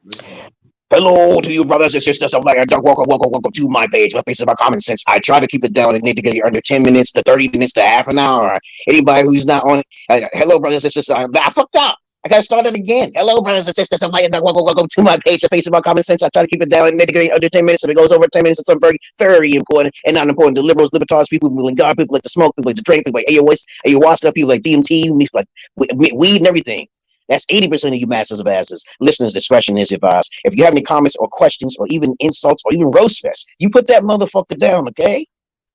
Listen. Hello to you, brothers and sisters. I'm like, welcome to my page. My face is about common sense. I try to keep it down and need to get under 10 minutes to 30 minutes to half an hour. Anybody who's not on, hello, brothers and sisters. I fucked up. I gotta start it again. Hello, brothers and sisters. I'm like, welcome to my page. The face about common sense. I try to keep it down and nitty under 10 minutes. If it goes over 10 minutes, it's something very important and not important. The liberals, libertarians, people who like God, people like to smoke, people like to drink, people like ayahuasca, people like DMT, people like weed and everything. That's 80% of you masters of asses. Listeners' discretion is advised. If you have any comments or questions or even insults or even roast fest, you put that motherfucker down, okay?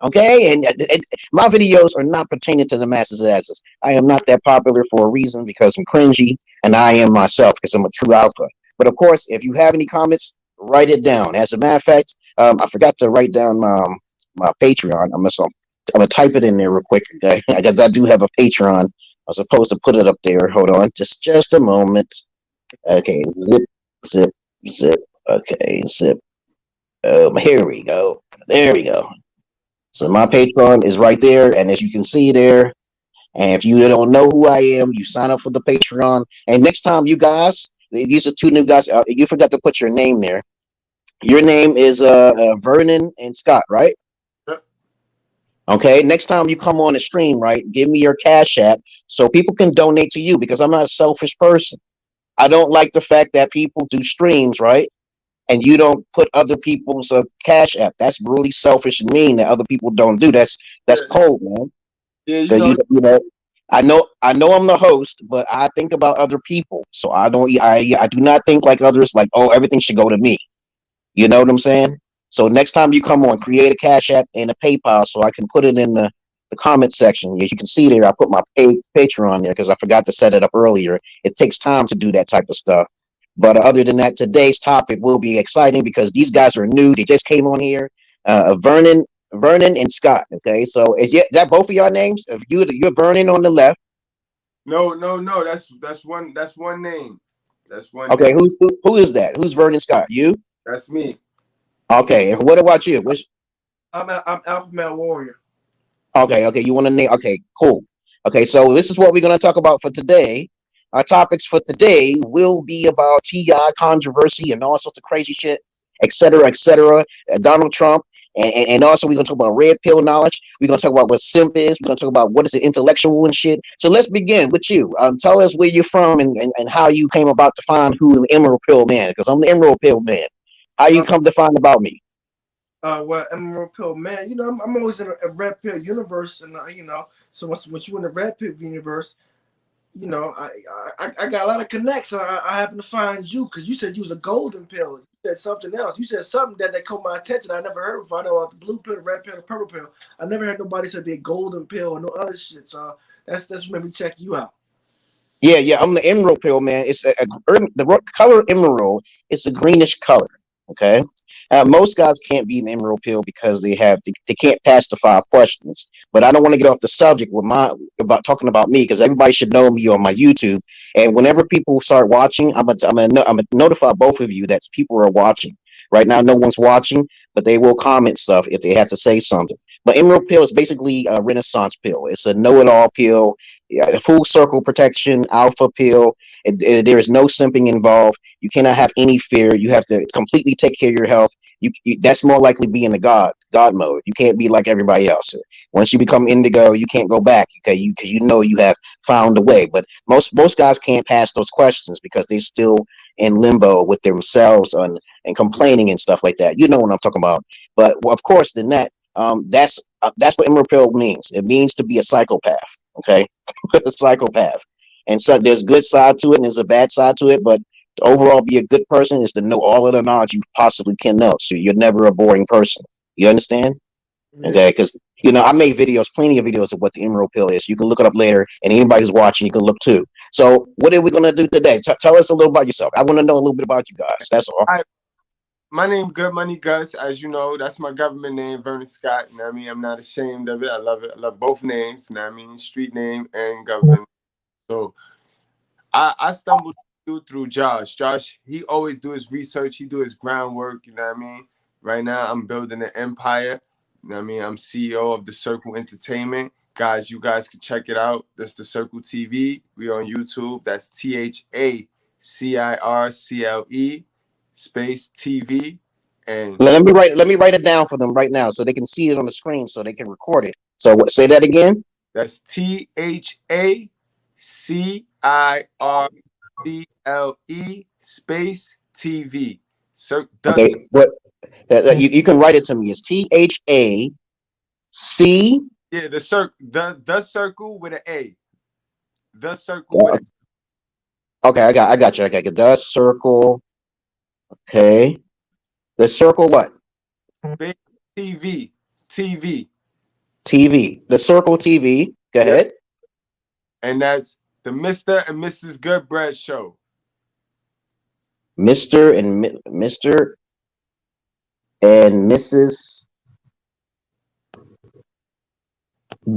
Okay? And my videos are not pertaining to the masters of asses. I am not that popular for a reason because I'm cringy and I am myself because I'm a true alpha. But of course, if you have any comments, write it down. As a matter of fact, I forgot to write down my Patreon. I'm gonna type it in there real quick, okay? Because I do have a Patreon. I was supposed to put it up there. Hold on, just a moment. Okay, zip, zip, zip. Okay, zip. Here we go. There we go. So my Patreon is right there, and as you can see there, and if you don't know who I am, you sign up for the Patreon. And next time, you guys, these are two new guys. You forgot to put your name there. Your name is Vernon and Scott, right? Yep. Okay, next time you come on the stream, right, give me your Cash App so people can donate to you because I'm not a selfish person. I don't like the fact that people do streams, right, and you don't put other people's Cash App. That's really selfish and mean that other people don't do. That's Yeah, cold, man. yeah, you 'Cause know, I know I'm the host, but I think about other people. So I do not think like others. Like, oh, everything should go to me. You know what I'm saying? So next time you come on, create a Cash App and a PayPal so I can put it in the comment section. As you can see there, I put my Patreon there because I forgot to set it up earlier. It takes time to do that type of stuff. But other than that, today's topic will be exciting because these guys are new. They just came on here. Vernon and Scott. Okay, so that both of y'all names? If you're Vernon on the left. no, no, no. That's one name. That's one Okay, name. who is that? Who's Vernon Scott? You? That's me. Okay, and what about you? Which I'm Alpha Male Warrior. Okay, you want to name? Okay, cool. Okay, so this is what we're going to talk about for today. Our topics for today will be about TI controversy and all sorts of crazy shit, etc., Donald Trump, and also we're going to talk about red pill knowledge. We're going to talk about what simp is. We're going to talk about what is it intellectual and shit. So let's begin with you. Tell us where you're from and how you came about to find who the Emerald Pill Man, because I'm the Emerald Pill Man. How you Uh, come to find about me? well, Emerald Pill, man. I'm always in a red pill universe, and so once you in the red pill universe, I got a lot of connects. I happen to find you because you said you was a golden pill. You said something else. You said something that caught my attention. I never heard before. I know about the blue pill, the red pill, the purple pill. I never heard nobody say they golden pill or no other shit. So that's what made me check you out. Yeah. I'm the emerald pill, man. It's the color emerald. It's a greenish color. Okay. Most guys can't be an emerald pill because they can't pass the 5 questions. But I don't want to get off the subject with my about talking about me because everybody should know me on my YouTube. And whenever people start watching, I'm gonna notify both of you that people are watching. Right now, no one's watching, but they will comment stuff if they have to say something. But emerald pill is basically a Renaissance pill. It's a know-it-all pill, yeah, full circle protection, alpha pill. There is no simping involved. You cannot have any fear. You have to completely take care of your health. That's more likely being a god mode. You can't be like everybody else. Once you become indigo, you can't go back. Okay, because you know you have found a way. But most guys can't pass those questions because they're still in limbo with themselves and complaining and stuff like that. You know what I'm talking about. But well, of course, then that's what emerald pill means. It means to be a psychopath. Okay, a psychopath. And so there's good side to it and there's a bad side to it, but to overall be a good person is to know all of the knowledge you possibly can know. So you're never a boring person. You understand? Yeah. Okay, because I made videos, plenty of videos of what the emerald pill is. You can look it up later, and anybody who's watching, you can look too. So what are we gonna do today? Tell us a little about yourself. I want to know a little bit about you guys. That's all. I, my name Good Money Gus, as you know. That's my government name, Vernon Scott. You know what I mean? I'm not ashamed of it. I love it. I love both names. You know what I mean? Street name and government. So I stumbled through Josh. Josh, he always do his research. He do his groundwork. You know what I mean? Right now, I'm building an empire. You know what I mean? I'm CEO of the Circle Entertainment. Guys, you guys can check it out. That's the Circle TV. We on YouTube. That's THACIRCLE. space TV, and Let me write it down for them right now so they can see it on the screen so they can record it. So what, say that again. that's THACIRCLE space TV. Okay, what you can write it to me. It's THAC. Yeah, the circle with an A. The circle with Okay, I got you. Okay, the circle. Okay, the circle. What? a space TV. TV. TV. The circle TV. Go Yeah. ahead. And that's the Mr. and Mrs. Goodbread show. Mr. and Mr. and Mrs.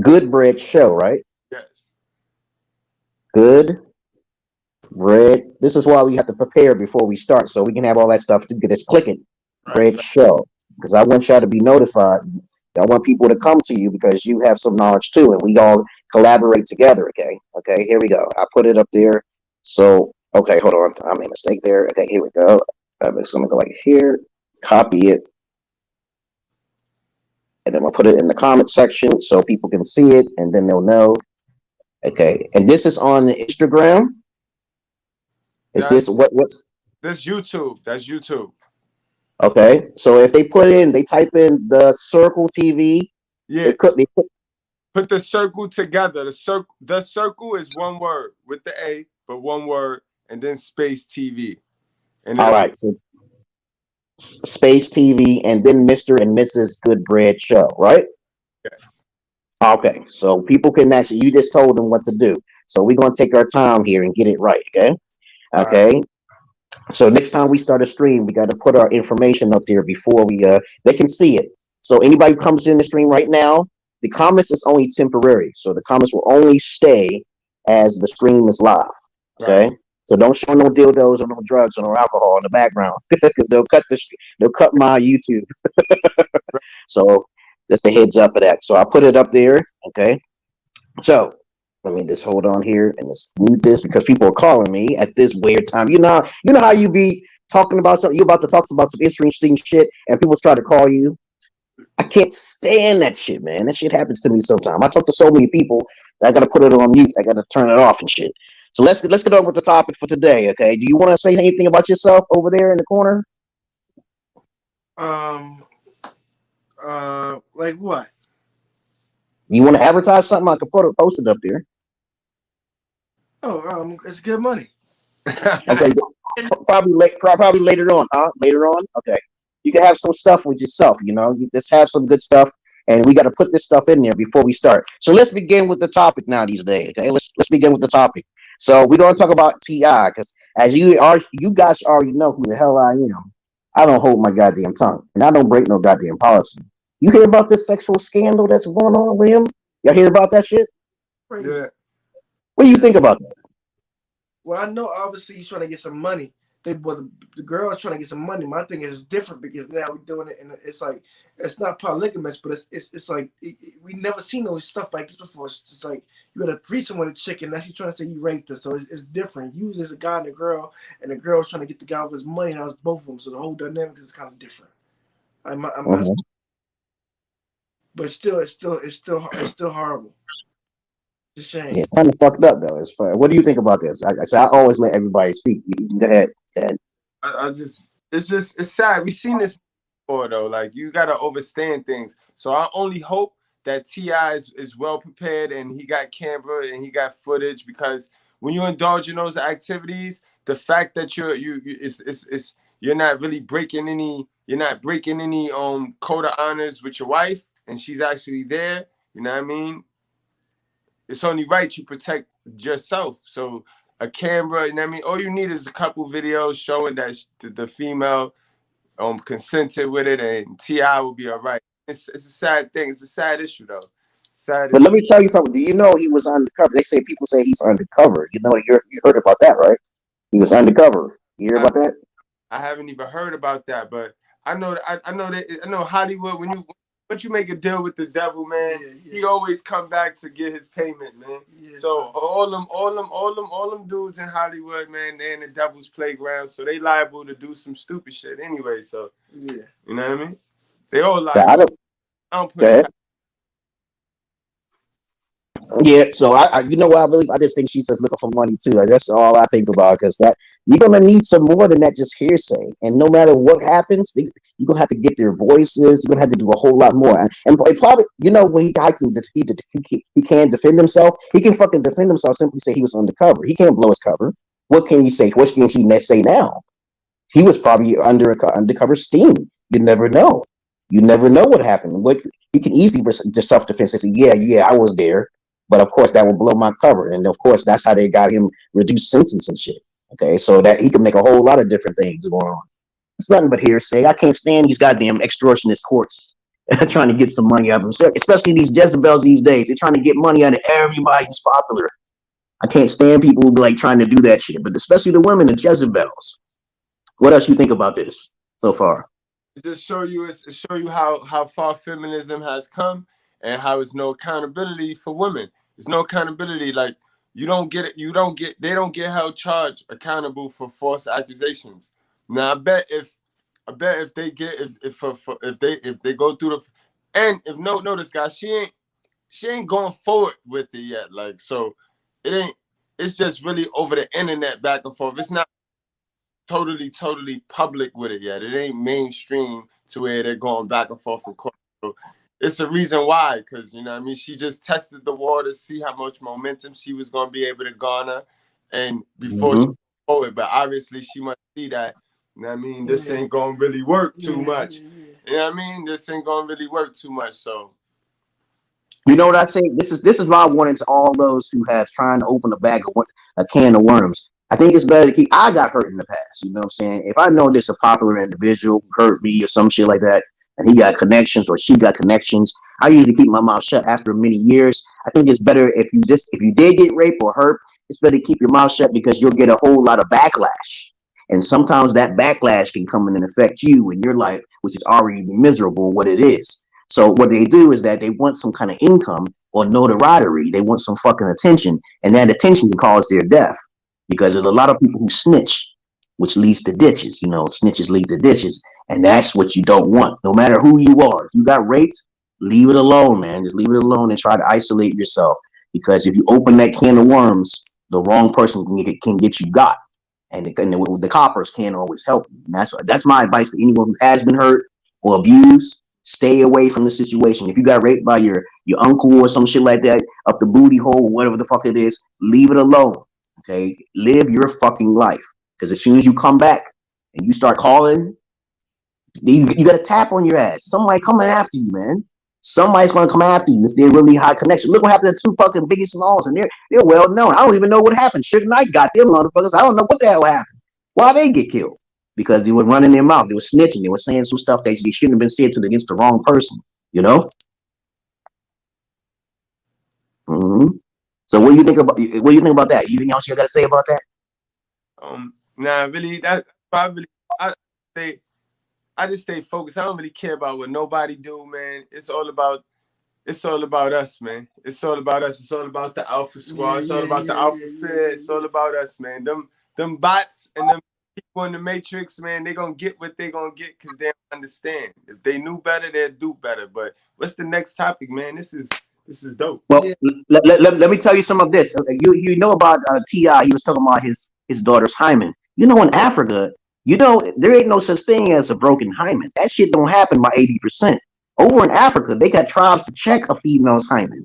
Goodbread show, right? Yes. Good bread. This is why we have to prepare before we start, so we can have all that stuff to get us clicking. Bread show, because I want y'all to be notified. I want people to come to you because you have some knowledge too, and we all collaborate together. Okay. Here we go. I put it up there. So, okay, hold on. I made a mistake there. Okay, here we go. I'm just gonna go like here, copy it, and then I'll put it in the comment section so people can see it, and then they'll know. Okay, and this is on the Instagram. Is this what's? That's YouTube. That's YouTube. Okay, so if they type in the circle TV. Yeah. Put the circle together. The circle is one word with the A, but one word, and then space TV. And all right, so space TV, and then Mr. and Mrs. Goodbread show, right? Yes. Okay, so people can actually. You just told them what to do, so we're gonna take our time here and get it right. Okay. So next time we start a stream, we got to put our information up there before we they can see it. So anybody who comes in the stream right now, the comments is only temporary. So the comments will only stay as the stream is live. Okay. Right. So don't show no dildos or no drugs or no alcohol in the background because they'll cut my YouTube. So that's the heads up of that. So I'll put it up there. Okay. So let me just hold on here and just mute this because people are calling me at this weird time. You know how you be talking about something, you're about to talk about some interesting shit, and people try to call you. I can't stand that shit, man. That shit happens to me sometimes. I talk to so many people that I gotta put it on mute. I gotta turn it off and shit. So let's get on with the topic for today. Okay. Do you want to say anything about yourself over there in the corner? Like what? You want to advertise something? I could post it up there. Oh, it's good money. Okay, probably later on, huh? Later on, okay. You can have some stuff with yourself. You just have some good stuff, and we got to put this stuff in there before we start. So let's begin with the topic now these days. Okay, let's begin with the topic. So we're gonna talk about TI because as you guys already know who the hell I am. I don't hold my goddamn tongue, and I don't break no goddamn policy. You hear about this sexual scandal that's going on with him? Y'all hear about that shit? Yeah. What do you think about that? Well, I know obviously he's trying to get some money. The girl is trying to get some money. My thing is different because now we're doing it, and it's like it's not polygamous, but it's like we never seen no stuff like this before. It's just like you had a threesome with a chick, and now she's trying to say you raped her, so it's different. You as a guy and a girl was trying to get the guy with his money, and I was both of them, so the whole dynamic is kind of different. But still, it's still horrible. It's a shame. Yeah, it's kind of fucked up though. It's fun. What do you think about this? I always let everybody speak. Go ahead. It's sad. We've seen this before though. Like you gotta overstand things. So I only hope that T.I. is well prepared and he got camera and he got footage, because when you indulge in those activities, the fact that you're not really breaking any code of honors with your wife, and she's actually there. You know what I mean? It's only right you protect yourself. So a camera, you know what I mean? All you need is a couple videos showing that the female consented with it, and T.I. will be all right. It's a sad thing. It's a sad issue though. But let me tell you something. Do you know he was undercover? People say he's undercover. You heard about that, right? He was undercover. You hear about that? I haven't even heard about that, but I know Hollywood. When you once you make a deal with the devil, man, he always come back to get his payment, man. So all them dudes in Hollywood, man, they in the devil's playground, so they liable to do some stupid shit anyway. So you know what I mean? They all liable. I don't put it. Yeah, so I you know what, I just think she's just looking for money too. That's all I think about, because that you're gonna need some more than that just hearsay. And no matter what happens, you're gonna have to get their voices. You're gonna have to do a whole lot more. And probably, you know, when he can defend himself. He can fucking defend himself. Simply say he was undercover. He can't blow his cover. What can he say? What can he say now? He was probably under undercover sting. You never know. You never know what happened. What he can easily just self-defense and say, yeah, I was there. But of course, that will blow my cover. And of course, that's how they got him reduced sentence and shit. Okay, so that he can make a whole lot of different things going on. It's nothing but hearsay. I can't stand these goddamn extortionist courts trying to get some money out of them, especially these Jezebels these days. They're trying to get money out of everybody who's popular. I can't stand people who like trying to do that shit, but especially the women and Jezebels. What else you think about this so far? It just show you how far feminism has come and how there's no accountability for women. There's no accountability. Like they don't get held charged accountable for false accusations. Now I bet if they get if they go through notice guys, she ain't going forward with it yet. Like, so it's just really over the internet back and forth. It's not totally public with it yet. It ain't mainstream to where they're going back and forth in court. So it's a reason why, because you know what I mean, she just tested the water to see how much momentum she was going to be able to garner, and before she forward. But obviously she must see that, you know what I mean, this ain't going to really work too much. You know what I mean? This ain't going to really work too much. So you know what I say? This is my warning to all those who have trying to open a can of worms. I think it's better to keep. I got hurt in the past. You know what I'm saying? If I know there's a popular individual who hurt me or some shit like that, and he got connections or she got connections, I usually keep my mouth shut after many years. I think it's better if you did get raped or hurt, it's better to keep your mouth shut, because you'll get a whole lot of backlash. And sometimes that backlash can come in and affect you in your life, which is already miserable what it is. So what they do is that they want some kind of income or notoriety. They want some fucking attention, and that attention can cause their death, because there's a lot of people who snitch, which leads to ditches. You know, snitches lead to ditches, and that's what you don't want. No matter who you are, if you got raped, leave it alone, man. Just leave it alone and try to isolate yourself, because if you open that can of worms, the wrong person can get you got, and the coppers can't always help you. And that's my advice to anyone who has been hurt or abused. Stay away from the situation. If you got raped by your uncle or some shit like that up the booty hole, whatever the fuck it is, leave it alone. Okay, live your fucking life, because as soon as you come back and you start calling, you got a tap on your ass. Somebody coming after you, man. Somebody's gonna come after you if they're really high connection. Look what happened to two fucking Biggie Smalls, and they're well known. I don't even know what happened. Suge Knight got them motherfuckers. I don't know what the hell happened. Why they get killed? Because they were running their mouth. They were snitching. They were saying some stuff that they shouldn't have been said against the wrong person. You know. So what do you think about that? Anything else you got to say about that? Nah, really, that's probably I just stay focused. I don't really care about what nobody do, man. It's all about us, man. It's all about us. It's all about the Alpha Squad. It's all about the Alpha Fed. It's all about us, man. Them bots and them people in the Matrix, man, they gonna get what they gonna get because they don't understand. If they knew better, they'd do better. But what's the next topic, man? This is dope. Well, let me tell you some of this. You know about T.I. He was talking about his daughter's hymen. You know, in Africa, you know, there ain't no such thing as a broken hymen. That shit don't happen by 80%. Over in Africa, they got tribes to check a female's hymen.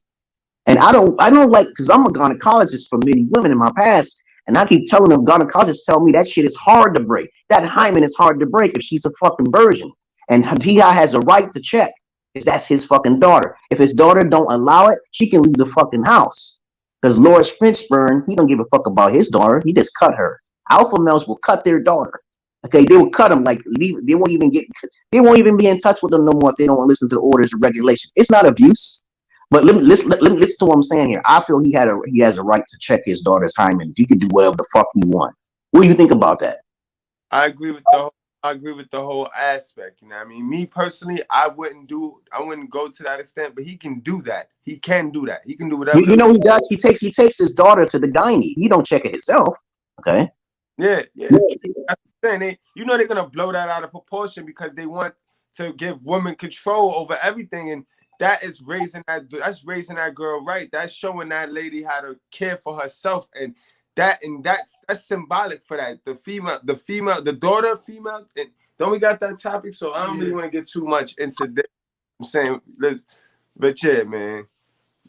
And I don't like, because I'm a gynecologist for many women in my past, and I keep telling them, gynecologists tell me that shit is hard to break. That hymen is hard to break if she's a fucking virgin. And T.I. has a right to check, because that's his fucking daughter. If his daughter don't allow it, she can leave the fucking house. Because Lawrence Finchburn, he don't give a fuck about his daughter. He just cut her. Alpha males will cut their daughter. Okay, they will cut them, like leave. They won't even be in touch with them no more if they don't listen to the orders and regulations. It's not abuse, but let me listen to what I'm saying here. I feel he has a right to check his daughter's hymen. He can do whatever the fuck he wants. What do you think about that? I agree with I agree with the whole aspect. You know what I mean? Me personally, I wouldn't go to that extent, but he can do that. He can do that. He can do whatever. You know he does. He takes his daughter to the gynae. He don't check it himself. Okay. Yeah. That's what I'm saying. They're gonna blow that out of proportion because they want to give women control over everything, and that's raising that girl right. That's showing that lady how to care for herself, and that's symbolic for that. The daughter, female. And don't we got that topic? So I don't really want to get too much into this. I'm saying but yeah, man.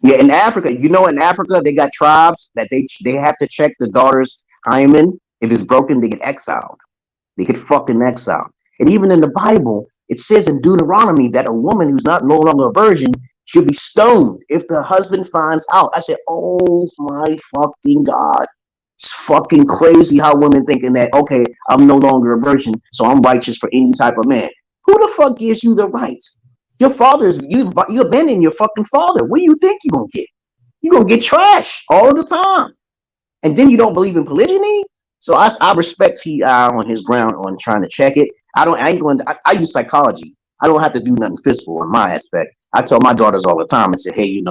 Yeah, in Africa, in Africa they got tribes that they have to check the daughter's hymen. If it's broken, they get exiled. They get fucking exiled. And even in the Bible, it says in Deuteronomy that a woman who's no longer a virgin should be stoned if the husband finds out. I said, oh my fucking God. It's fucking crazy how women thinking that, okay, I'm no longer a virgin, so I'm righteous for any type of man. Who the fuck gives you the right? Your father's, you abandon your fucking father. What do you think you're going to get? You're going to get trash all the time. And then you don't believe in polygyny? So I respect he on his ground on trying to check it. I use psychology. I don't have to do nothing physical in my aspect. I tell my daughters all the time, I say, hey,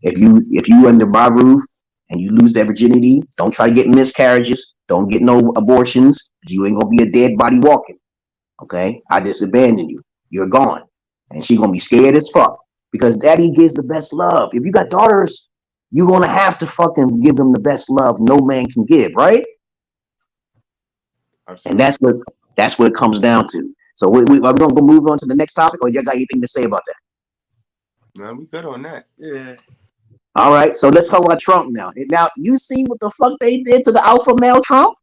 if you under my roof and you lose that virginity, don't try to get miscarriages. Don't get no abortions. You ain't gonna be a dead body walking. Okay? I just abandon you. You're gone. And she's gonna be scared as fuck. Because daddy gives the best love. If you got daughters, you're gonna have to fucking give them the best love no man can give, right? Absolutely. And that's what it comes down to. So are we gonna go move on to the next topic, or you got anything to say about that? No, we good on that. Yeah. All right, so let's talk about Trump now. Now you see what the fuck they did to the alpha male Trump?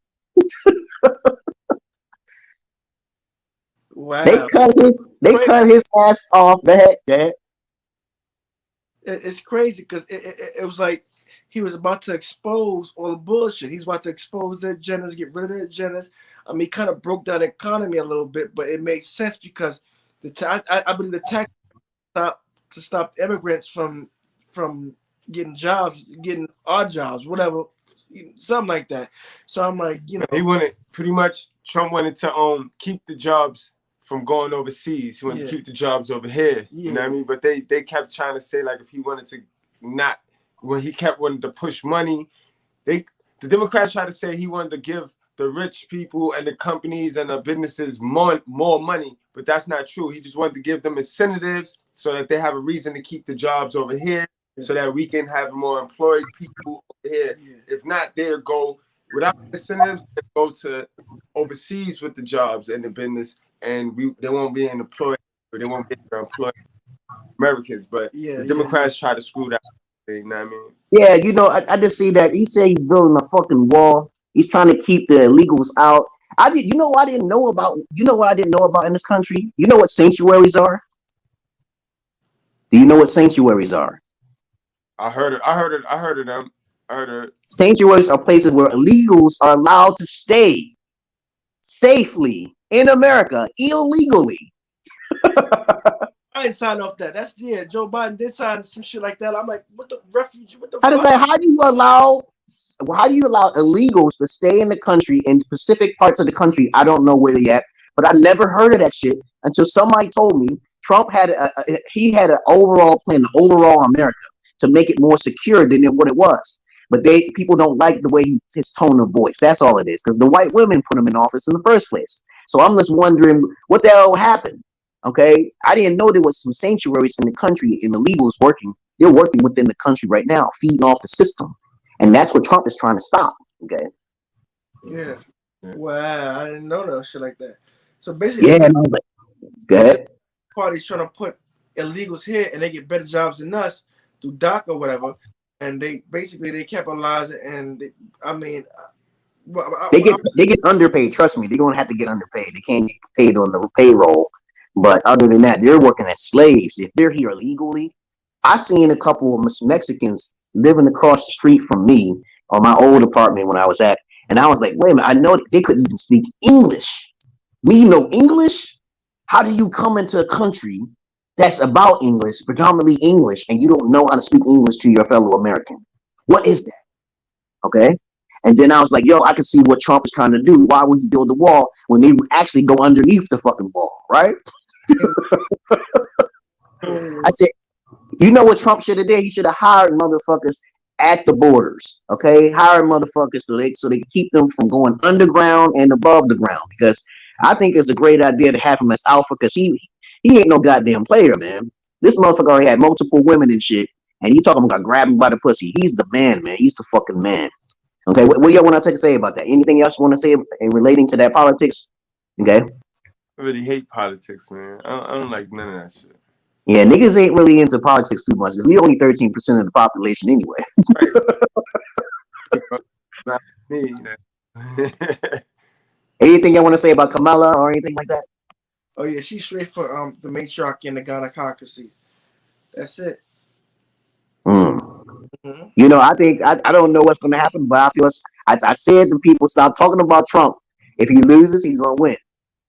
Wow. They cut his ass off. Go ahead. It's crazy because it was like he was about to expose all the bullshit. He's about to expose their genders, get rid of their genders. I mean, he kind of broke down the economy a little bit, but it makes sense because I believe the tax to stop immigrants from getting jobs, getting odd jobs, whatever, something like that. So I'm like, he Trump wanted to keep the jobs from going overseas. He wanted to keep the jobs over here. You know what I mean? But they kept trying to say, like, if he wanted to when he kept wanting to push money, the Democrats tried to say he wanted to give the rich people and the companies and the businesses more money, but that's not true. He just wanted to give them incentives so that they have a reason to keep the jobs over here, so that we can have more employed people over here. If not, they'll go without incentives. They'll go to overseas with the jobs and the business, and they won't be employed. They won't be employed Americans. But the Democrats try to screw that. You know what I mean? Yeah, I just see that he said he's building a fucking wall. He's trying to keep the illegals out. I didn't know what I didn't know about in this country? You know what sanctuaries are? Do you know what sanctuaries are? I heard of them. Sanctuaries are places where illegals are allowed to stay safely in America illegally. I didn't sign off that. Joe Biden did sign some shit like that. I'm like, what the refugee? What the fuck? How do you allow illegals to stay in the country, in specific parts of the country? I don't know where yet, but I never heard of that shit until somebody told me Trump had an overall plan, overall America, to make it more secure than what it was. But people don't like the way his tone of voice. That's all it is, because the white women put him in office in the first place. So I'm just wondering what the hell happened. Okay, I didn't know there was some sanctuaries in the country and illegals working. They're working within the country right now, feeding off the system, and that's what Trump is trying to stop. Okay. Yeah. Wow, I didn't know that shit like that. So basically, go ahead. Party's trying to put illegals here, and they get better jobs than us through DACA or whatever, and they capitalize it. And they get underpaid. Trust me, they're gonna have to get underpaid. They can't get paid on the payroll. But other than that, they're working as slaves. If they're here illegally, I've seen a couple of Mexicans living across the street from me on my old apartment when I was at, and I was like, wait a minute, I know they couldn't even speak English. Me know English? How do you come into a country that's about English, predominantly English, and you don't know how to speak English to your fellow American? What is that? Okay? And then I was like, yo, I can see what Trump is trying to do. Why would he build the wall when they would actually go underneath the fucking wall, right? I said, you know what Trump should have did? He should have hired motherfuckers at the borders, okay? Hired motherfuckers so they can keep them from going underground and above the ground. Because I think it's a great idea to have him as alpha, because he ain't no goddamn player, man. This motherfucker already had multiple women and shit, and you talking about grabbing by the pussy. He's the man, man. He's the fucking man. Okay, what y'all want to say about that? Anything else you want to say in relating to that politics? Okay. I really hate politics, man. I don't like none of that shit. Yeah, niggas ain't really into politics too much because we only 13% of the population anyway. Right. Not me. Anything y'all want to say about Kamala or anything like that? Oh yeah, she's straight for the matriarch and the gynecocracy. That's it. Mm-hmm. You know, I think I don't know what's going to happen, but I feel I said to people, stop talking about Trump. If he loses, he's going to win.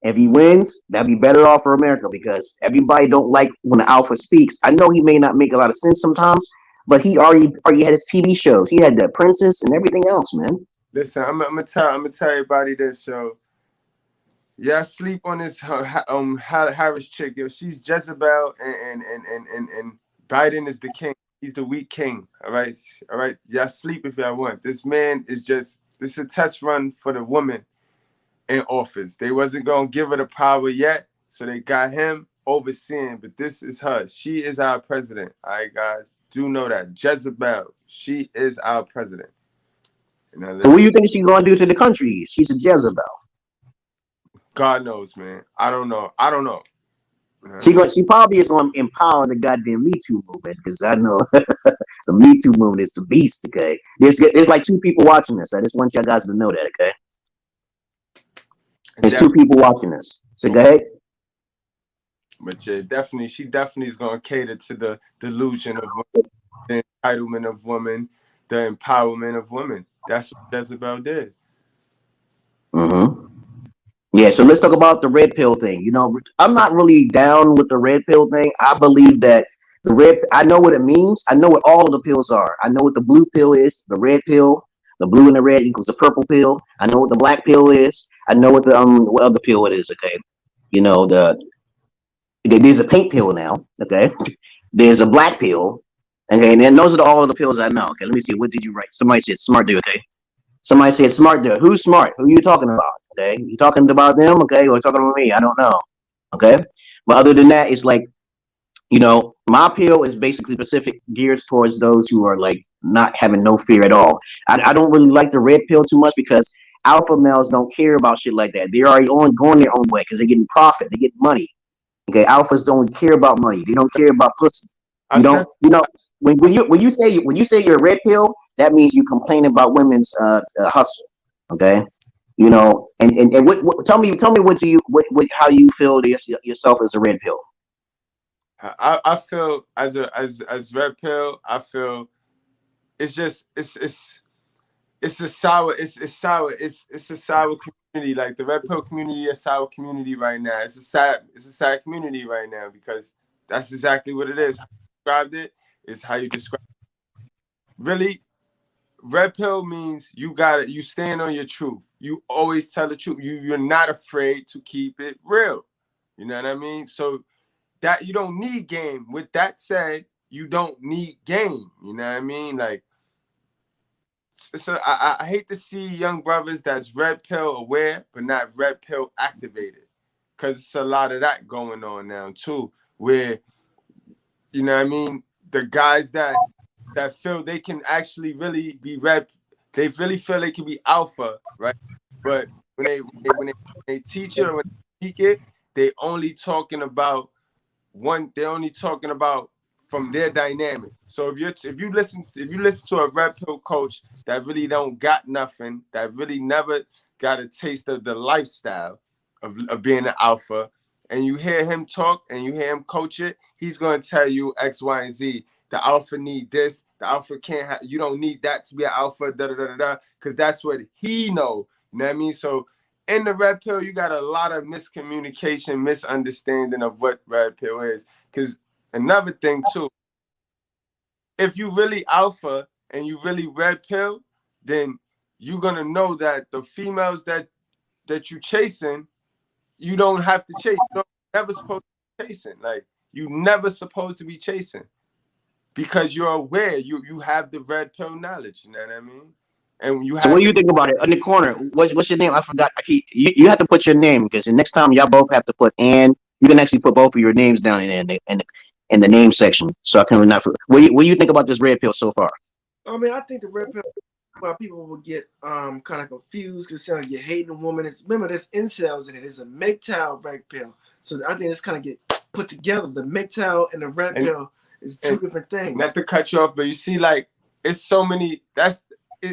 If he wins, that'd be better off for America, because everybody don't like when the alpha speaks. I know he may not make a lot of sense sometimes, but he already had his TV shows. He had The Princess and everything else, man. Listen, I'm gonna tell everybody this, yo. Yeah, I sleep on this Harris chick, yo. She's Jezebel, and Biden is the king. He's the weak king. All right. Y'all sleep if y'all want. This man is this is a test run for the woman in office. They wasn't gonna give her the power yet, so they got him overseeing. But this is her. She is our president. All right, guys, do know that Jezebel. She is our president. So what do you think she's gonna do to the country? She's a Jezebel. God knows, man. I don't know. She probably is going to empower the goddamn Me Too movement, because I know the Me Too movement is the beast. Okay, there's like 2 people watching this. I just want y'all guys to know that. Okay, there's 2 people watching this. So go ahead. But yeah, she definitely is going to cater to the delusion of women, the entitlement of women, the empowerment of women. That's what Jezebel did. Mm-hmm. Yeah, so let's talk about the red pill thing. You know, I'm not really down with the red pill thing. I believe that I know what it means. I know what all of the pills are. I know what the blue pill is, the red pill. The blue and the red equals the purple pill. I know what the black pill is. I know what the what other pill it is. Okay, you know there's a pink pill now. Okay, there's a black pill. Okay, and then those are all of the pills I know. Okay, let me see. What did you write? Somebody said smart dude. Okay, somebody said smart dude. Who's smart? Who are you talking about? Okay, you talking about them? Okay, or you talking about me? I don't know. Okay, but other than that, it's like, you know, my pill is basically specific gears towards those who are like not having no fear at all. I don't really like the red pill too much, because alpha males don't care about shit like that. They're already going their own way because they're getting profit, they get money. Okay, alphas don't care about money. They don't care about pussy. You don't, you know, when you say you're a red pill, that means you complain about women's hustle. Okay, you know, and what tell me what how you feel yourself as a red pill. I feel as red pill, I feel it's just it's a sour community. Like the red pill community, a sour community right now. It's a sad community right now, because that's exactly what it is. How you described it is how you describe it. Really, red pill means you stand on your truth. You always tell the truth. You're not afraid to keep it real. You know what I mean? So that you don't need game. With that said, you don't need game. You know what I mean? Like, so I hate to see young brothers that's red pill aware but not red pill activated, because it's a lot of that going on now too, where, you know what I mean, the guys that feel they can actually really be red, they really feel they can be alpha, right? But when they teach it or when they speak it, they only talking about from their dynamic. So if you listen to a red pill coach that really don't got nothing, that really never got a taste of the lifestyle of being an alpha, and you hear him talk and you hear him coach it, he's going to tell you X, Y, and Z. The alpha need this. The alpha can't have. You don't need that to be an alpha. Da da da da. Because that's what he know. You know what I mean? So in the red pill, you got a lot of miscommunication, misunderstanding of what red pill is. Because another thing too, if you really alpha and you really red pill, then you're gonna know that the females that you chasing, you don't have to chase. You're never supposed to be chasing. Like, you never supposed to be chasing, because you're aware. You have the red pill knowledge. You know what I mean? And you have. So what do you think about it? In the corner, what's your name? I forgot. You have to put your name, because the next time y'all both have to put, and you can actually put both of your names down in the name section. So I can not. What do you think about this red pill so far? I mean, I think the red pill, why people will get kind of confused because like you're hating a woman. Remember, there's incels in it. There's a MGTOW red pill. So I think it's kind of get put together. The MGTOW and the red pill is two different things. Not to cut you off, but you see, like, it's so many.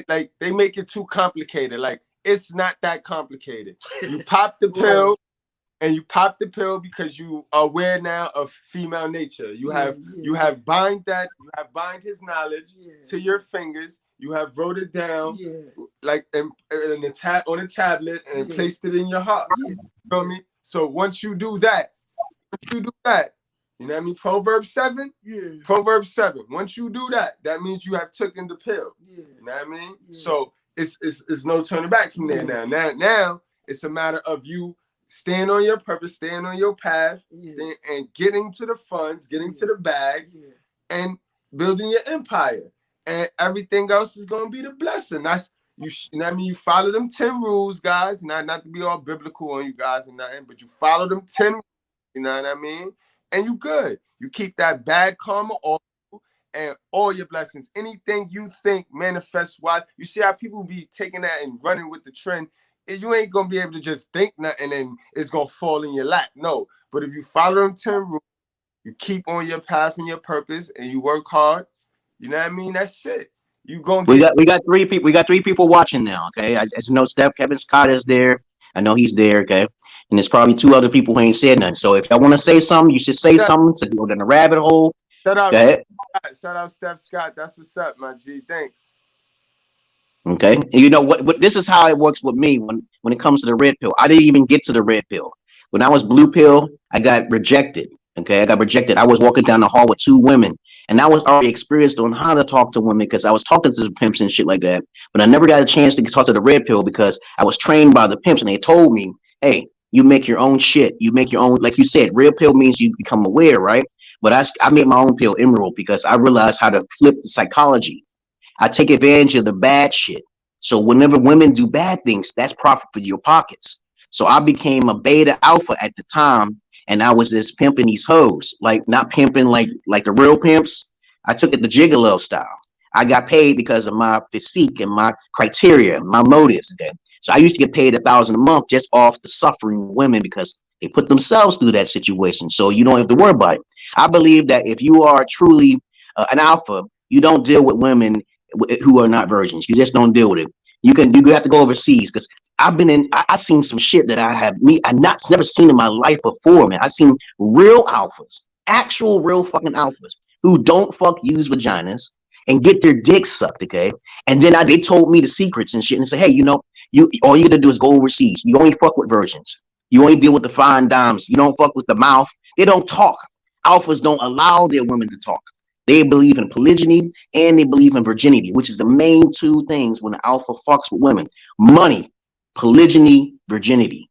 Like, they make it too complicated. Like, it's not that complicated. You pop the pill, and you pop the pill because you are aware now of female nature. You have bind his knowledge to your fingers. You have wrote it down, like on a tablet, and placed it in your heart. You feel me? So once you do that, you know what I mean? Proverbs 7. Proverbs 7. Once you do that, that means you have taken the pill. You know what I mean? So it's no turning back from there now. Now it's a matter of you staying on your purpose, staying on your path, and getting to the funds, getting to the bag, and building your empire. And everything else is gonna be the blessing. That's you know what I mean? You follow them 10 rules, guys. Not to be all biblical on you guys and nothing, but you follow them 10 rules, you know what I mean? And you good. You keep that bad karma off you and all your blessings. Anything you think manifests wise. You see how people be taking that and running with the trend. You ain't gonna be able to just think nothing and it's gonna fall in your lap. No. But if you follow them 10 rules, you keep on your path and your purpose, and you work hard, you know what I mean? That's it. You gonna get. We got 3 people. We got 3 people watching now. Okay, I just know Kevin Scott is there. I know he's there. Okay, and there's probably 2 other people who ain't said nothing. So if y'all want to say something, you should say something to go down the rabbit hole. Shout out Steph Scott. That's what's up, my G. Thanks. Okay, and you know what? This is how it works with me when it comes to the red pill. I didn't even get to the red pill. When I was blue pill, I got rejected. Okay, I got rejected. I was walking down the hall with 2 women, and I was already experienced on how to talk to women because I was talking to the pimps and shit like that. But I never got a chance to talk to the red pill because I was trained by the pimps, and they told me, "Hey, you make your own shit. You make your own." Like you said, red pill means you become aware, right? But I made my own pill, Emerald, because I realized how to flip the psychology. I take advantage of the bad shit. So whenever women do bad things, that's profit for your pockets. So I became a beta alpha at the time, and I was just pimping these hoes, like not pimping like the real pimps. I took it the Gigolo style. I got paid because of my physique and my criteria, my motives. Okay? So I used to get paid $1,000 a month just off the suffering women because they put themselves through that situation. So you don't have to worry about it. I believe that if you are truly an alpha, you don't deal with women who are not virgins. You just don't deal with it. You have to go overseas because I seen some shit that I never seen in my life before, man. I seen real alphas, actual real fucking alphas who don't use vaginas and get their dicks sucked, okay? And then they told me the secrets and shit and say, hey, you know, all you gotta do is go overseas. You only fuck with virgins. You only deal with the fine dimes. You don't fuck with the mouth. They don't talk. Alphas don't allow their women to talk. They believe in polygyny and they believe in virginity, which is the main 2 things when the alpha fucks with women. Money, polygyny, virginity.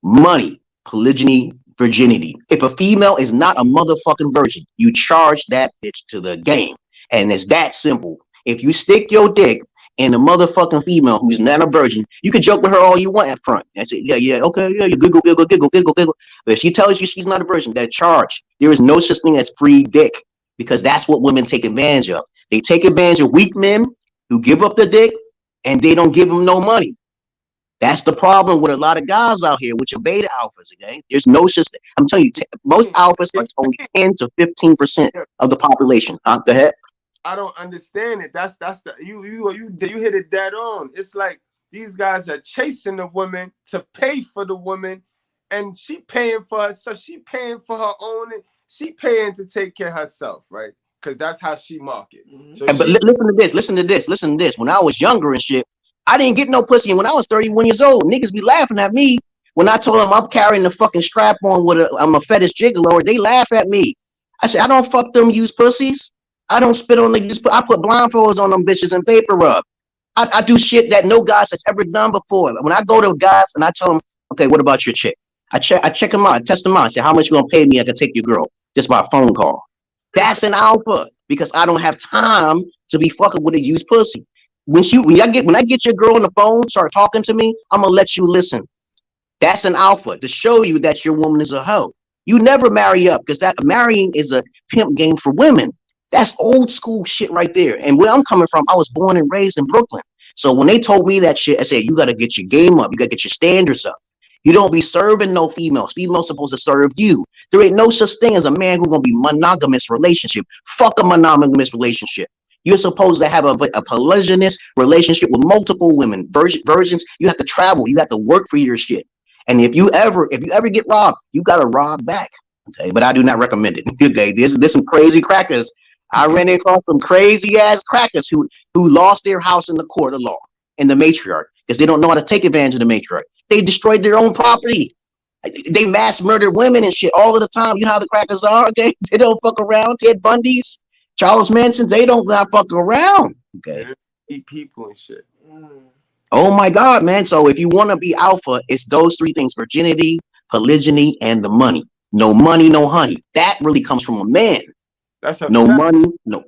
Money, polygyny, virginity. If a female is not a motherfucking virgin, you charge that bitch to the game. And it's that simple. If you stick your dick in a motherfucking female who's not a virgin, you can joke with her all you want up front. I say, yeah, okay, yeah, you giggle. But if she tells you she's not a virgin, that charge. There is no such thing as free dick. Because that's what women take advantage of. They take advantage of weak men who give up the dick and they don't give them no money. That's the problem with a lot of guys out here, which are beta alphas, okay? There's no system. I'm telling you, most alphas are only 10 to 15% of the population. Go ahead. I don't understand it. That's the you hit it dead on. It's like these guys are chasing the woman to pay for the woman, and she paying for her, so she paying for her own. She paying to take care of herself, right? Because that's how she market. So but listen to this. When I was younger and shit, I didn't get no pussy. And when I was 31 years old, niggas be laughing at me when I told them I'm carrying the fucking strap on I'm a fetish gigolo. They laugh at me. I said, I don't fuck them used pussies. I don't spit on the used. I put blindfolds on them bitches and paper rub. I do shit that no guys has ever done before. When I go to guys and I tell them, okay, what about your chick? I check them out, I test them out. I say, how much you gonna pay me? I can take your girl just by a phone call. That's an alpha because I don't have time to be fucking with a used pussy. When I get your girl on the phone, start talking to me, I'm gonna let you listen. That's an alpha to show you that your woman is a hoe. You never marry up because that marrying is a pimp game for women. That's old school shit right there. And where I'm coming from, I was born and raised in Brooklyn. So when they told me that shit, I said, you got to get your game up. You got to get your standards up. You don't be serving no females. Females supposed to serve you. There ain't no such thing as a man who's going to be monogamous relationship. Fuck a monogamous relationship. You're supposed to have a polygynous relationship with multiple women. Virgins, you have to travel. You have to work for your shit. And if you ever get robbed, you got to rob back. Okay, but I do not recommend it. Okay, there's some crazy crackers. I ran across some crazy ass crackers who lost their house in the court of law in the matriarch because they don't know how to take advantage of the matriarch. They destroyed their own property. They mass murder women and shit all of the time. You know how the crackers are. Okay, they don't fuck around. Ted Bundy's, Charles Manson's, they don't got fuck around. Okay, eat people and shit. Oh my God, man. So if you want to be alpha, it's those three things: virginity, polygyny, and the money. No money, no honey. That really comes from a man. That's a no fact. Money, no.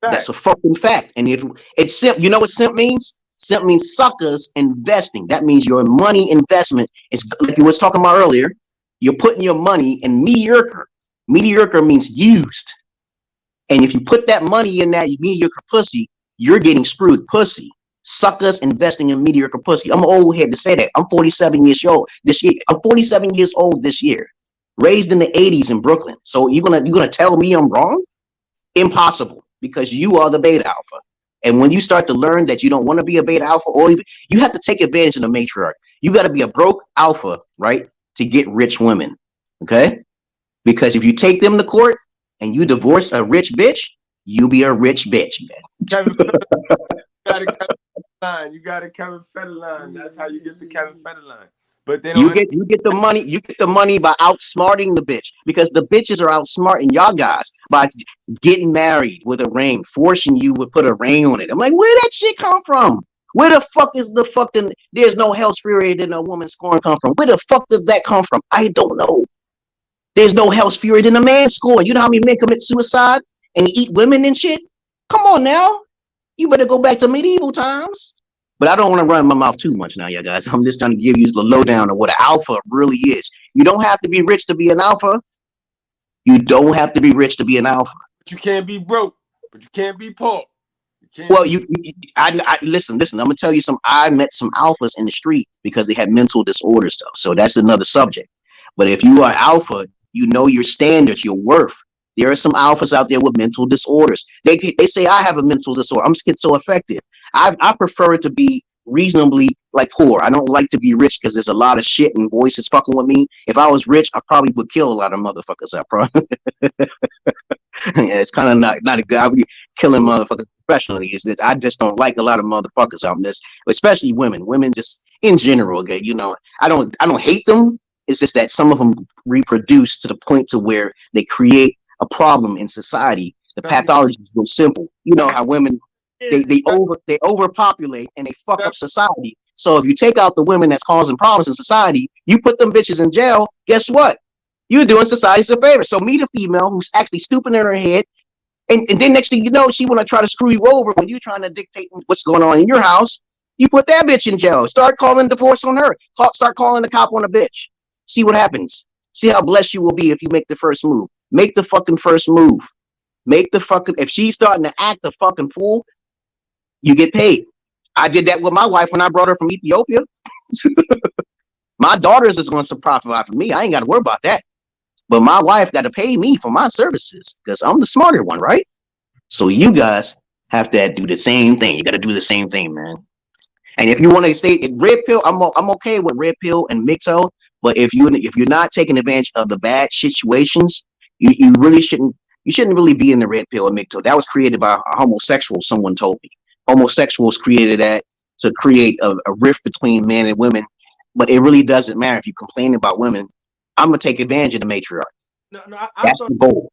That's a fucking fact. And if it's simp, you know what simp means? Simp means suckers investing. That means your money investment is like you was talking about earlier. You're putting your money in mediocre. Mediocre means used. And if you put that money in that mediocre pussy, you're getting screwed pussy. Suckers investing in mediocre pussy. I'm old head to say that. I'm 47 years old this year. I'm 47 years old this year. Raised in the 80s in Brooklyn. So you're gonna tell me I'm wrong? Impossible, because you are the beta alpha. And when you start to learn that you don't want to be a beta alpha, or even, you have to take advantage of the matriarch. You got to be a broke alpha, right, to get rich women. Okay? Because if you take them to court and you divorce a rich bitch, you be a rich bitch, man. You got a Kevin Federline. That's how you get the Kevin Federline. But they don't you get the money. You get the money by outsmarting the bitch, because the bitches are outsmarting y'all guys by getting married with a ring, forcing you to put a ring on it. I'm like, where that shit come from? Where the fuck is the fucking? There's no health fury in a woman scoring come from. Where the fuck does that come from? I don't know. There's no health fury in a man scoring. You know how many men commit suicide and eat women and shit? Come on now, you better go back to medieval times. But I don't want to run my mouth too much now, yeah, guys. I'm just trying to give you the lowdown of what an alpha really is. You don't have to be rich to be an alpha. You don't have to be rich to be an alpha. But you can't be broke. But you can't be poor. Well, I listen. I'm gonna tell you some. I met some alphas in the street because they had mental disorders, though. So that's another subject. But if you are alpha, you know your standards, your worth. There are some alphas out there with mental disorders. They say I have a mental disorder. I'm schizoaffective. I prefer to be reasonably like poor. I don't like to be rich because there's a lot of shit and voices fucking with me. If I was rich, I probably would kill a lot of motherfuckers. I probably. Yeah, it's kind of not a good. I'll be killing motherfuckers professionally. I just don't like a lot of motherfuckers out this, especially women. Women just in general. Okay, you know, I don't hate them. It's just that some of them reproduce to the point to where they create a problem in society. The pathology is real simple. You know how women they overpopulate and they fuck up society. So if you take out the women that's causing problems in society, you put them bitches in jail. Guess what? You're doing society a favor. So meet a female who's actually stupid in her head, and then next thing you know, she want to try to screw you over when you're trying to dictate what's going on in your house. You put that bitch in jail. Start calling divorce on her. Start calling the cop on a bitch. See what happens. See how blessed you will be if you make the first move. Make the fucking first move. If she's starting to act a fucking fool, you get paid. I did that with my wife when I brought her from Ethiopia. My daughters is going to profit from me. I ain't got to worry about that. But my wife got to pay me for my services because I'm the smarter one, right? So you guys have to do the same thing. You got to do the same thing, man. And if you want to stay red pill, I'm okay with red pill and mixo. But if you're not taking advantage of the bad situations, you really shouldn't. You shouldn't really be in the red pill and mixo. That was created by a homosexual. Someone told me homosexuals created that to create a rift between men and women. But it really doesn't matter if you complain about women. I'm gonna take advantage of the matriarch. No, that's the goal.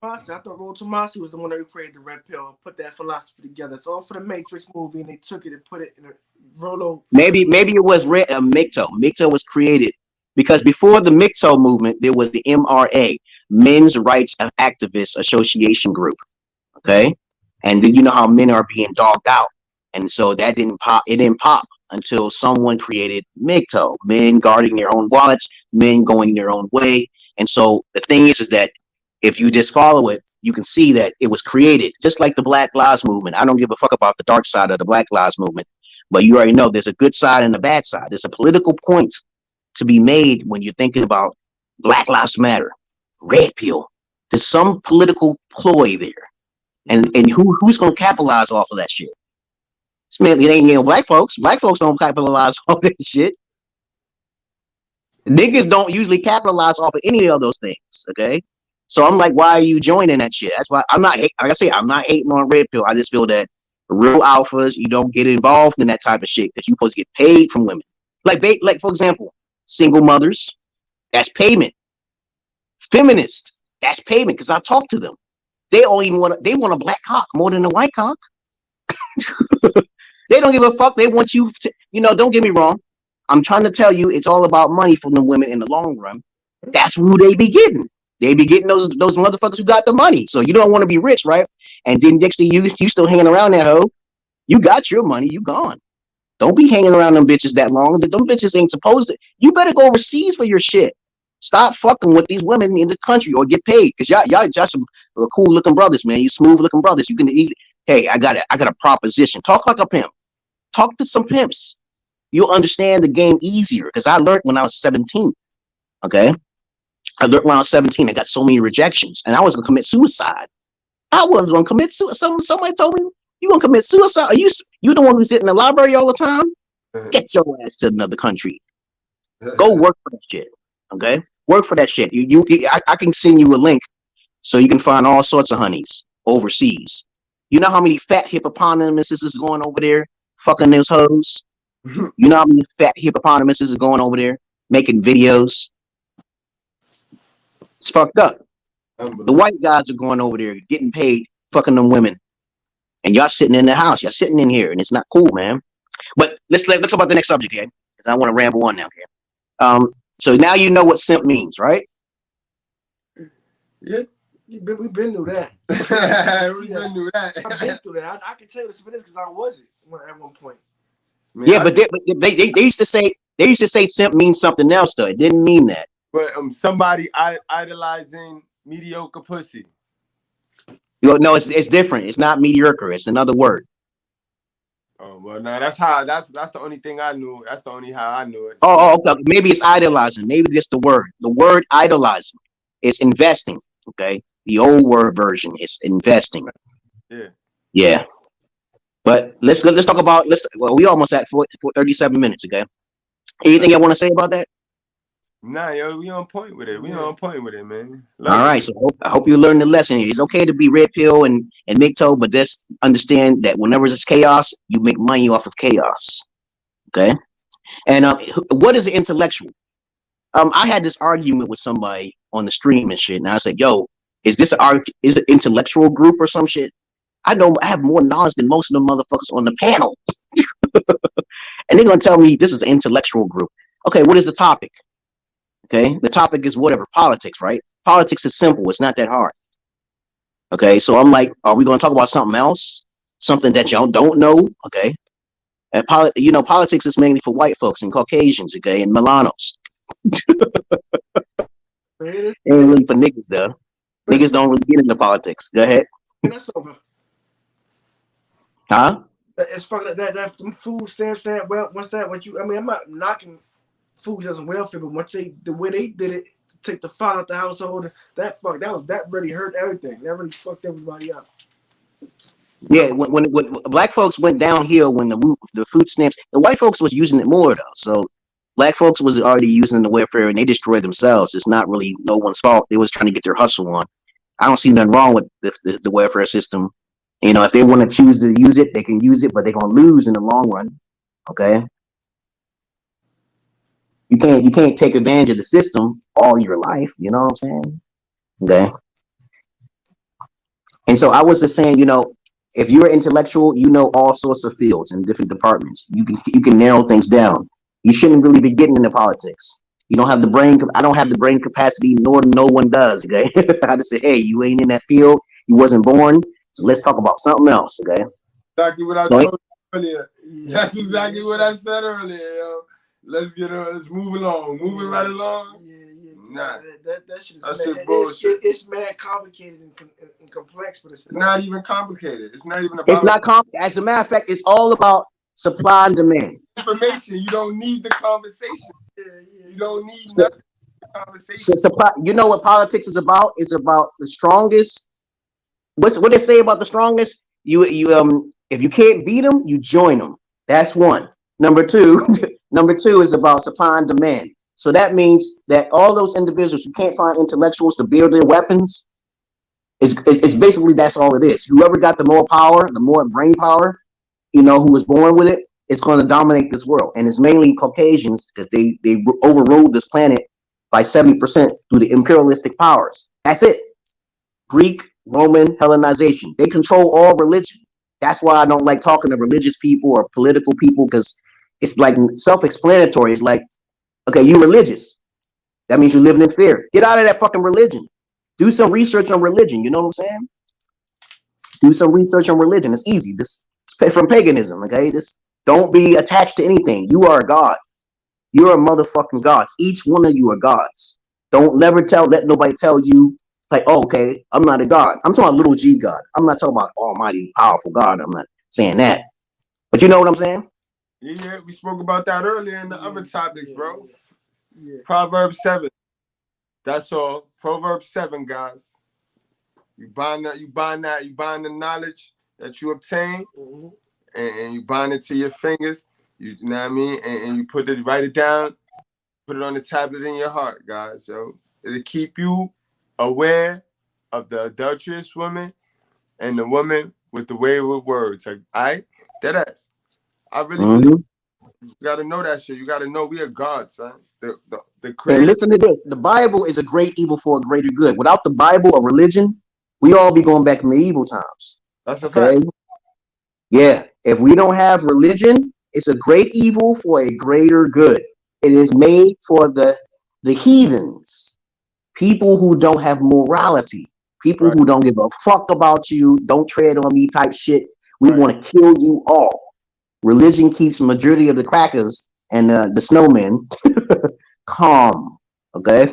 Tomasi. I thought Roll Tomasi was the one that created the red pill, put that philosophy together. It's all for the Matrix movie, and they took it and put it in a Rolo. Maybe it was MGTOW. MGTOW was created because before the MGTOW movement, there was the MRA, Men's Rights Activists Association Group. Okay, and then you know how men are being dogged out, and so that didn't pop. It didn't pop until someone created MGTOW, men guarding their own wallets, men going their own way. And so the thing is that if you just follow it, you can see that it was created just like the Black Lives Movement. I don't give a fuck about the dark side of the Black Lives Movement, but you already know there's a good side and a bad side. There's a political point to be made when you're thinking about Black Lives Matter, red pill. There's some political ploy there. And who's going to capitalize off of that shit? Man, it ain't black folks. Black folks don't capitalize off that shit. Niggas don't usually capitalize off of any of those things. Okay, so I'm like, why are you joining that shit? That's why I'm not. Like I say, I'm not hating on red pill. I just feel that real alphas, you don't get involved in that type of shit because you're supposed to get paid from women. Like for example, single mothers, that's payment. Feminists, that's payment because I talk to them. They want a black cock more than a white cock. They don't give a fuck. They want you to, don't get me wrong. I'm trying to tell you, it's all about money from the women in the long run. That's who they be getting. They be getting those motherfuckers who got the money. So you don't want to be rich, right? And then next to you still hanging around that hoe. You got your money, you gone. Don't be hanging around them bitches that long. Them bitches ain't supposed to. You better go overseas for your shit. Stop fucking with these women in the country or get paid. Because y'all just some cool looking brothers, man. You smooth looking brothers. You can eat. Hey, I got a proposition. Talk like a pimp. Talk to some pimps. You'll understand the game easier. Because I learned when I was 17. Okay? I learned when I was 17. I got so many rejections. And I was going to commit suicide. I was going to commit suicide. Somebody told me, you going to commit suicide? Are you the one who sit in the library all the time? Get your ass to another country. Go work for that shit. Okay? Work for that shit. I can send you a link so you can find all sorts of honeys overseas. You know how many fat hippopotamuses is going over there fucking those hoes? You know how many fat hippopotamuses is going over there making videos? It's fucked up. The white guys are going over there getting paid fucking them women. And y'all sitting in the house. Y'all sitting in here and it's not cool, man. But let's talk about the next subject, okay? Because I want to ramble on now, okay? So now you know what simp means, right? Yeah, we've been through that. We've been through that. I've been through that. I can tell you this because I was it at one point. Man, yeah, but they used to say simp means something else though. It didn't mean that. But somebody idolizing mediocre pussy. No, it's different. It's not mediocre. It's another word. Oh well, no, that's the only thing I knew. That's the only how I knew it. Oh, okay. Maybe it's idolizing. Maybe just the word. The word idolizing is investing. Okay, the old word version is investing. Yeah. But let's talk about well, we almost at 37 minutes. Okay. Anything I want to say about that? Nah, yo, we on point with it. We on point with it, man. All right, so I hope you learned the lesson. It's okay to be red pill and MGTOW, but just understand that whenever there's chaos, you make money off of chaos. Okay, and what is an intellectual? I had this argument with somebody on the stream and shit, and I said, "Yo, is an intellectual group or some shit?" I have more knowledge than most of the motherfuckers on the panel, and they're gonna tell me this is an intellectual group. Okay, what is the topic? Okay, the topic is whatever, politics, right? Politics is simple. It's not that hard. Okay, so I'm like, are we going to talk about something else? Something that y'all don't know? Okay, and politics is mainly for white folks and Caucasians, okay, and Milanos. Ain't really for niggas, though. Niggas don't really get into politics. Go ahead. That's over. Huh? It's fucking that food stamps that. Well, what's that? I'm not knocking food doesn't welfare, but once the way they did it, to take the father out the household, that really hurt everything. That really fucked everybody up. Yeah, when black folks went downhill when the food stamps, the white folks was using it more though. So black folks was already using the welfare and they destroyed themselves. It's not really no one's fault. They was trying to get their hustle on. I don't see nothing wrong with the welfare system. If they want to choose to use it, they can use it, but they're gonna lose in the long run. Okay. You can't take advantage of the system all your life. You know what I'm saying? Okay. And so I was just saying, you know, if you're intellectual, you know all sorts of fields and different departments. You can narrow things down. You shouldn't really be getting into politics. You don't have the brain. I don't have the brain capacity, nor no one does. Okay, I just say, hey, you ain't in that field. You wasn't born. So let's talk about something else. Okay. Exactly what I So, told you earlier. That's exactly what I said earlier, yo. Let's move along. Moving right along. Nah. That shit is That's mad, bullshit. it's mad complicated and complex, but it's not even complicated. It's not even about. It's not as a matter of fact, it's all about supply and demand. Information. You don't need the conversation. You don't need So, nothing. Conversation. supply. You know what politics is about? It's about the strongest. What they say about the strongest? If you can't beat them, you join them. That's one. Number two, number two is about supply and demand. So that means that all those individuals who can't find intellectuals to build their weapons, it's basically that's all it is. Whoever got the more power, the more brain power, you know, who was born with it, it's going to dominate this world. And it's mainly Caucasians because they overruled this planet by 70% through the imperialistic powers. That's it. Greek, Roman, Hellenization. They control all religion. That's why I don't like talking to religious people or political people, because it's like self-explanatory. It's like, okay, you're religious. That means you're living in fear. Get out of that fucking religion. Do some research on religion. You know what I'm saying? Do some research on religion. It's easy. This is from paganism, okay? Just don't be attached to anything. You are a god. You're a motherfucking gods. Each one of you are gods. Don't never let nobody tell you, like, oh, okay, I'm not a god. I'm talking about little g God. I'm not talking about almighty, powerful God. I'm not saying that. But you know what I'm saying? Yeah, we spoke about that earlier in the other topics, bro. Yeah. Proverbs 7. That's all. Proverbs 7, guys. You bind the knowledge that you obtain, and you bind it to your fingers. You know what I mean? And you write it down, put it on the tablet in your heart, guys. So it'll keep you aware of the adulterous woman and the woman with the wayward words. Like, deadass. I really believe you gotta know that shit. You gotta know we are God, son. The creator. And listen to this. The Bible is a great evil for a greater good. Without the Bible or religion, we all be going back to medieval times. That's a fact. Yeah. If we don't have religion, it's a great evil for a greater good. It is made for the heathens, people who don't have morality, people who don't give a fuck about you, don't tread on me type shit. We want to kill you all. Religion keeps majority of the crackers and the snowmen calm. Okay.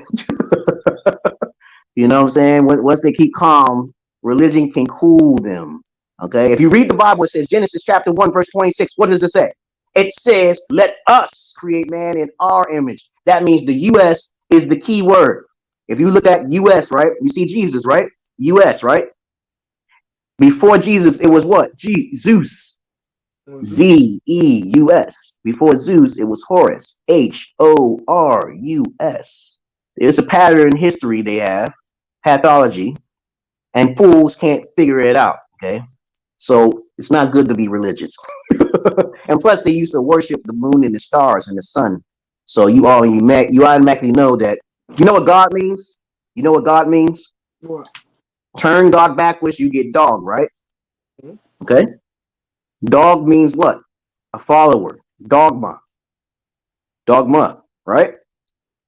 You know what I'm saying? Once they keep calm, religion can cool them. Okay. If you read the Bible, it says Genesis chapter 1, verse 26. What does it say? It says, let us create man in our image. That means the US is the key word. If you look at US, right? You see Jesus, right? US, right? Before Jesus, it was what? Zeus. Zeus. Before Zeus, it was Horus. Horus. There's a pattern in history they have, pathology, and fools can't figure it out. Okay, so it's not good to be religious. And plus, they used to worship the moon and the stars and the sun. So you automatically know that. You know what God means? You know what God means? What? Turn God backwards, you get dog, right? Okay. Dog means what? A follower. Dogma. Dogma, right?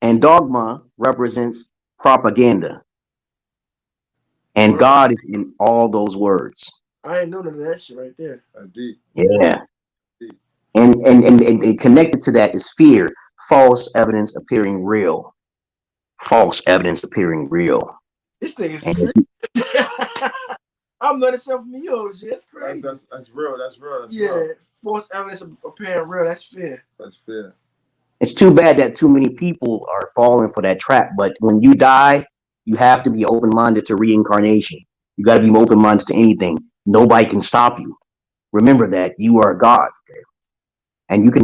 And dogma represents propaganda. And God is in all those words. I ain't know none of that shit right there. That's deep. Yeah. Deep. And connected to that is fear. False evidence appearing real. False evidence appearing real. This nigga's crazy. I'm learning something from you, shit. That's crazy. That's real. That's real. Real. False evidence appearing real. That's fair. That's fair. It's too bad that too many people are falling for that trap. But when you die, you have to be open-minded to reincarnation. You got to be open-minded to anything. Nobody can stop you. Remember that you are God, okay? And you can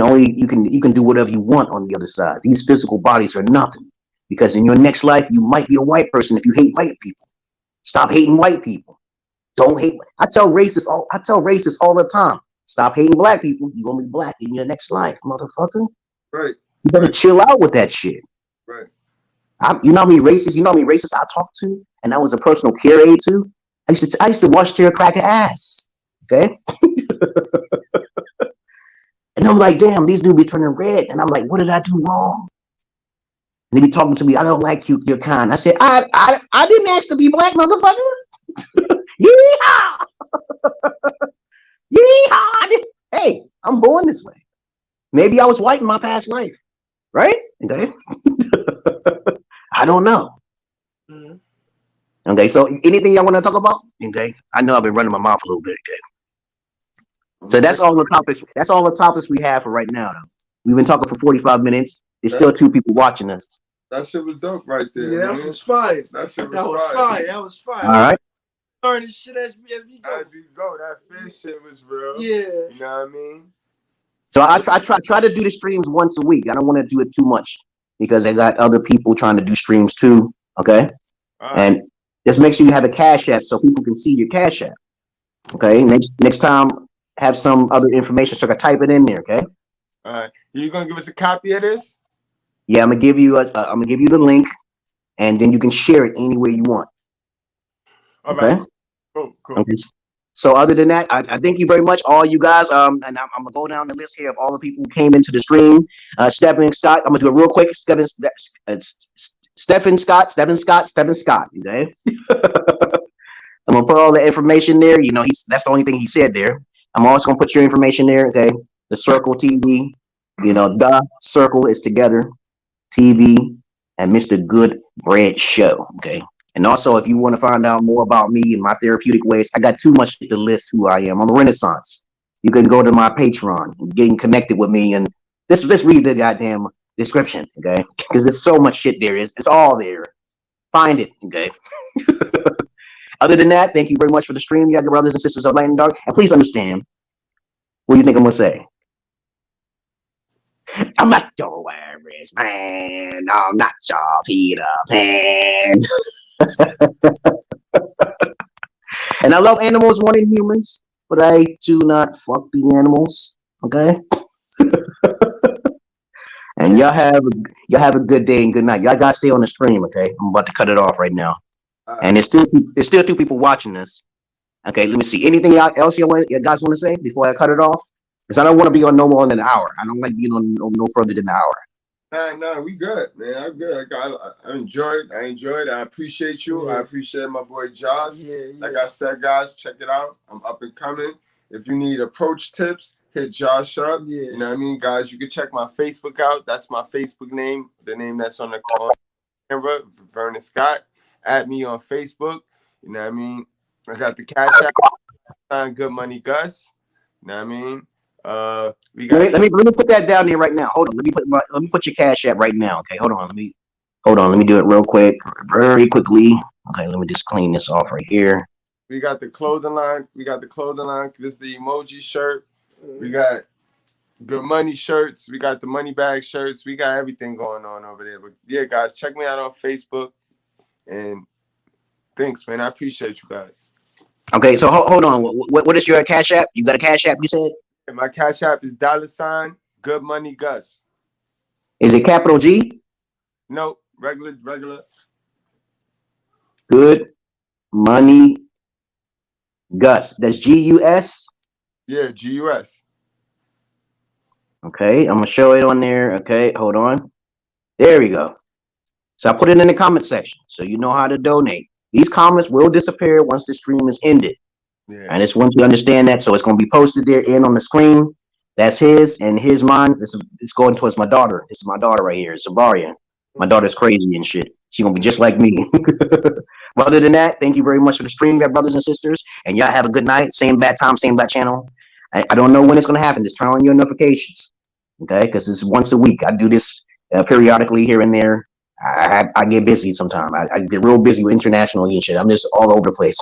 do whatever you want on the other side. These physical bodies are nothing, because in your next life you might be a white person if you hate white people. Stop hating white people. Don't hate. I tell racists all the time. Stop hating black people. You're gonna be black in your next life, motherfucker. Right. You better chill out with that shit. Right. You know how many racists I talked to, and I was a personal care aide to. I used to watch their crack ass. Okay. And I'm like, damn, these dudes be turning red. And I'm like, what did I do wrong? And they be talking to me, I don't like you, you're kind. I said, I didn't ask to be black, motherfucker. Yeehaw! Yeehaw! Hey, I'm born this way. Maybe I was white in my past life, right? Okay. I don't know. Mm-hmm. Okay, so anything y'all want to talk about? Okay, I know I've been running my mouth a little bit. Okay, so that's all the topics. That's all the topics we have for right now. Though we've been talking for 45 minutes. There's still 2 people watching us. That shit was dope right there. Yeah, that was fire. That shit was fire. That was fire. All right. Learn this shit as we go. As we go, that fish shit was real. Yeah. You know what I mean? So I try to do the streams once a week. I don't want to do it too much because I got other people trying to do streams too. Okay, and just make sure you have a Cash App so people can see your Cash App. Okay, next time have some other information so I can type it in there. Okay. All right, you gonna give us a copy of this? Yeah, I'm gonna give you the link, and then you can share it any way you want. All okay. Right. Cool. Okay. So other than that, I thank you very much, all you guys. And I'm gonna go down the list here of all the people who came into the stream. Stephen Scott, I'm gonna do it real quick. Stephen Scott. Okay. I'm gonna put all the information there. You know, that's the only thing he said there. I'm also gonna put your information there. Okay. The Circle TV. You know, the Circle is together. TV and Mr. Good Bread Show. Okay. And also, if you want to find out more about me and my therapeutic ways, I got too much to list who I am. I'm a Renaissance. You can go to my Patreon, getting connected with me, and let's read the goddamn description, okay? Because there's so much shit there. It's all there. Find it, okay? Other than that, thank you very much for the stream, you brothers and sisters of Light and Dark. And please understand, what do you think I'm gonna say? I'm not your average man. I'm not your Peter Pan. And I love animals more than humans, but I do not fuck the animals. Okay. And y'all have a good day and good night. Y'all gotta stay on the stream. Okay, I'm about to cut it off right now. And there's still 2 people watching this. Okay, let me see. Anything else you guys want to say before I cut it off? Because I don't want to be on no more than an hour. I don't like being on no further than an hour. Nah, we good, man. I'm good. I enjoyed. I appreciate you. Yeah. I appreciate my boy Josh. Yeah. Like I said, guys, check it out. I'm up and coming. If you need approach tips, hit Josh up. Yeah. You know what I mean, guys? You can check my Facebook out. That's my Facebook name. The name that's on the camera, Vernon Scott. Add me on Facebook. You know what I mean? I got the Cash App. Good Money Gus. You know what I mean? Let me put that down there right now. Hold on. Let me put your Cash App right now. Okay, hold on. Let me do it real quick, very quickly. Okay, let me just clean this off right here. We got the clothing line. This is the emoji shirt. We got Good Money shirts. We got the money bag shirts. We got everything going on over there. But yeah, guys, check me out on Facebook. And thanks, man. I appreciate you guys. Okay, so hold on. What is your Cash App? You got a Cash App, you said? And my Cash App is $ Good Money Gus. Is it capital G? No, regular. Good Money Gus. That's G-U-S? Yeah, G-U-S. Okay, I'm gonna show it on there. Okay, hold on. There we go. So I put it in the comment section so you know how to donate. These comments will disappear once the stream is ended. Yeah. And it's once you understand that, so it's going to be posted there and on the screen. That's his, and here's mine. It's going towards my daughter. This is my daughter right here, Sabaria. My daughter's crazy and shit. She's going to be just like me. But other than that, thank you very much for the stream, brothers and sisters. And y'all have a good night. Same bad time, same bad channel. I don't know when it's going to happen. Just turn on your notifications. Okay? Because it's once a week. I do this periodically here and there. I get busy sometimes. I get real busy with internationally and shit. I'm just all over the place.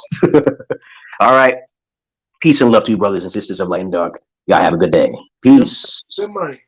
All right. Peace and love to you, brothers and sisters of Light and Dark. Y'all have a good day. Peace. Good morning.